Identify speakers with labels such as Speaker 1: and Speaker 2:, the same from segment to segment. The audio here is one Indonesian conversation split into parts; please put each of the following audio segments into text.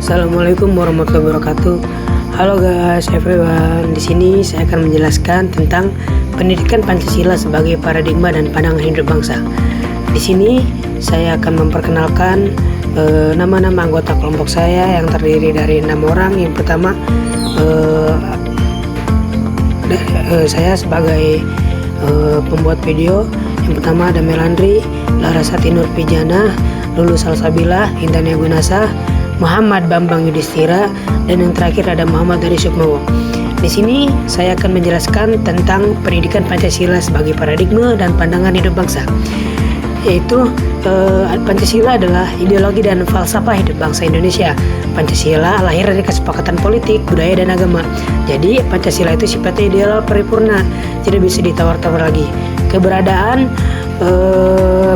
Speaker 1: Assalamualaikum warahmatullahi wabarakatuh. Halo guys, everyone. Di sini saya akan menjelaskan tentang pendidikan Pancasila sebagai paradigma dan pandangan hidup bangsa. Di sini saya akan memperkenalkan nama-nama anggota kelompok saya yang terdiri dari 6 orang. Yang pertama, saya sebagai pembuat video. Yang pertama ada Melandri, Larasati Nurpijana, Lulu Salsabila, Intan Yagunasa, Muhammad Bambang Yudhistira, dan yang terakhir ada Muhammad dari Sukmowo. Di sini saya akan menjelaskan tentang pendidikan Pancasila sebagai paradigma dan pandangan hidup bangsa. Yaitu Pancasila adalah ideologi dan falsafah hidup bangsa Indonesia. Pancasila lahir dari kesepakatan politik, budaya, dan agama. Jadi Pancasila itu sifatnya ideal paripurna, tidak bisa ditawar-tawar lagi. Keberadaan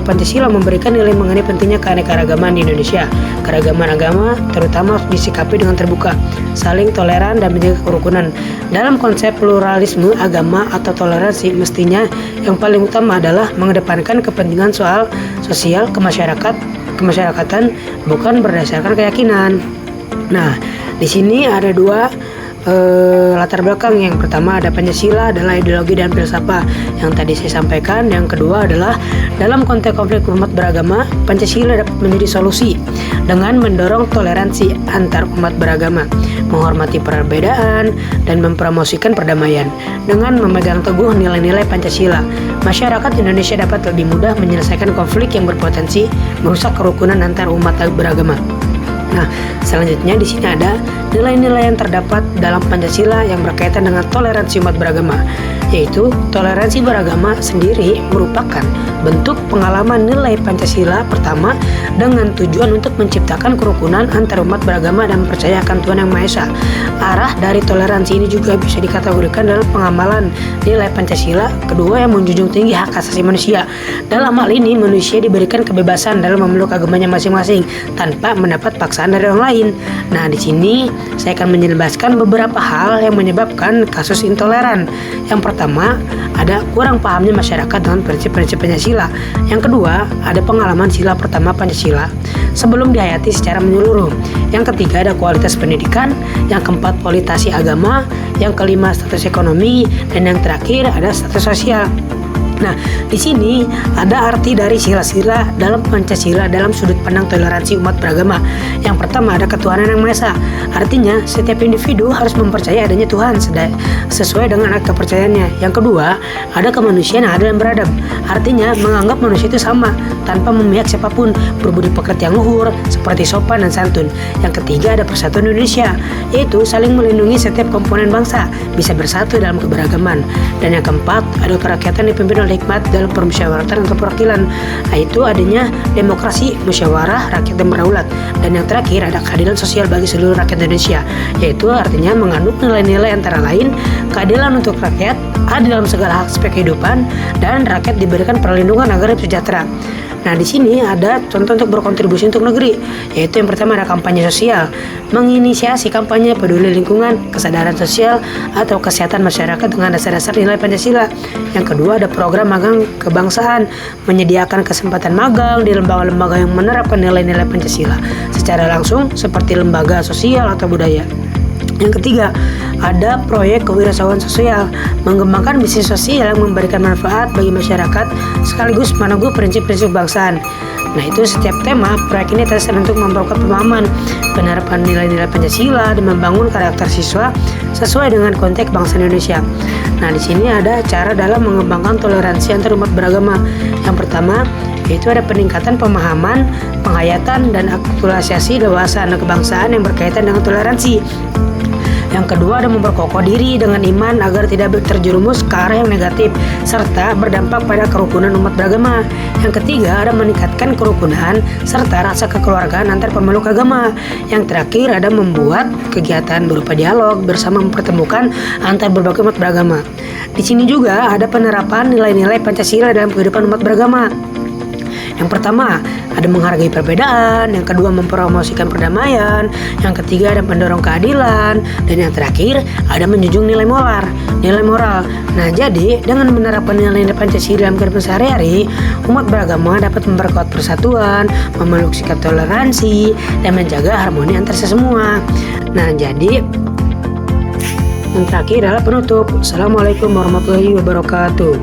Speaker 1: Pancasila memberikan nilai mengenai pentingnya keanekaragaman di Indonesia. Keragaman agama terutama harus disikapi dengan terbuka, saling toleran, dan menjaga kerukunan. Dalam konsep pluralisme agama atau toleransi, mestinya yang paling utama adalah mengedepankan kepentingan soal sosial kemasyarakatan, bukan berdasarkan keyakinan. Nah, di sini ada dua latar belakang. Yang pertama ada Pancasila adalah ideologi dan filsafat yang tadi saya sampaikan. Yang kedua adalah dalam konteks konflik umat beragama, Pancasila dapat menjadi solusi dengan mendorong toleransi antar umat beragama, menghormati perbedaan, dan mempromosikan perdamaian. Dengan memegang teguh nilai-nilai Pancasila, masyarakat Indonesia dapat lebih mudah menyelesaikan konflik yang berpotensi merusak kerukunan antar umat beragama. Nah, selanjutnya di sini ada nilai-nilai yang terdapat dalam Pancasila yang berkaitan dengan toleransi umat beragama, yaitu toleransi beragama sendiri merupakan bentuk pengalaman nilai Pancasila pertama dengan tujuan untuk menciptakan kerukunan antar umat beragama dan percaya akan Tuhan Yang Maha Esa. Arah dari toleransi ini juga bisa dikategorikan dalam pengamalan nilai Pancasila kedua yang menjunjung tinggi hak asasi manusia. Dalam hal ini, manusia diberikan kebebasan dalam memeluk agamanya masing-masing tanpa mendapat paksaan dari orang lain. Nah, di sini saya akan menjelaskan beberapa hal yang menyebabkan kasus intoleran. Yang pertama, ada kurang pahamnya masyarakat dengan prinsip-prinsip Pancasila. Yang kedua, ada pengalaman sila pertama Pancasila sebelum dihayati secara menyeluruh. Yang ketiga, ada kualitas pendidikan. Yang keempat, politisasi agama. Yang kelima, status ekonomi. Dan yang terakhir, ada status sosial. Nah, di sini ada arti dari sila-sila dalam Pancasila dalam sudut pandang toleransi umat beragama. Yang pertama ada ketuhanan yang Maha Esa. Artinya setiap individu harus mempercayai adanya Tuhan sesuai dengan kepercayaannya. Yang kedua, ada kemanusiaan yang adil dan beradab. Artinya menganggap manusia itu sama tanpa memihak siapapun, berbudi pekerti yang luhur seperti sopan dan santun. Yang ketiga ada persatuan Indonesia, yaitu saling melindungi setiap komponen bangsa bisa bersatu dalam keberagaman. Dan yang keempat ada kerakyatan dipimpin oleh hikmat dalam permusyawaratan dan keperwakilan, yaitu adanya demokrasi, musyawarah rakyat dan berdaulat. Dan yang terakhir ada keadilan sosial bagi seluruh rakyat Indonesia, yaitu artinya mengandung nilai-nilai antara lain keadilan untuk rakyat, adil dalam segala aspek kehidupan, dan rakyat diberikan perlindungan agar hidup sejahtera. Nah, di sini ada contoh untuk berkontribusi untuk negeri, yaitu yang pertama ada kampanye sosial, menginisiasi kampanye peduli lingkungan, kesadaran sosial, atau kesehatan masyarakat dengan dasar-dasar nilai Pancasila. Yang kedua ada program magang kebangsaan, menyediakan kesempatan magang di lembaga-lembaga yang menerapkan nilai-nilai Pancasila secara langsung seperti lembaga sosial atau budaya. Yang ketiga, ada proyek kewirausahaan sosial, mengembangkan bisnis sosial yang memberikan manfaat bagi masyarakat sekaligus menangguh prinsip-prinsip kebangsaan. Nah, itu setiap tema proyek ini tersedia untuk memperkuat pemahaman penerapan nilai-nilai Pancasila dan membangun karakter siswa sesuai dengan konteks bangsa Indonesia. Nah, di sini ada cara dalam mengembangkan toleransi antar umat beragama. Yang pertama, yaitu ada peningkatan pemahaman, penghayatan, dan aktualisasi dewasa kebangsaan yang berkaitan dengan toleransi. Yang kedua ada memperkokoh diri dengan iman agar tidak terjerumus ke arah yang negatif serta berdampak pada kerukunan umat beragama. Yang ketiga ada meningkatkan kerukunan serta rasa kekeluargaan antar pemeluk agama. Yang terakhir ada membuat kegiatan berupa dialog bersama mempertemukan antar berbagai umat beragama. Di sini juga ada penerapan nilai-nilai Pancasila dalam kehidupan umat beragama. Yang pertama, ada menghargai perbedaan, yang kedua mempromosikan perdamaian, yang ketiga ada mendorong keadilan, dan yang terakhir ada menjunjung nilai moral. Nah, jadi dengan menerapkan nilai-nilai Pancasila dalam kehidupan sehari-hari, umat beragama dapat memperkuat persatuan, memeluk sikap toleransi, dan menjaga harmoni antar semua. Nah, jadi yang terakhir adalah penutup. Assalamualaikum warahmatullahi wabarakatuh.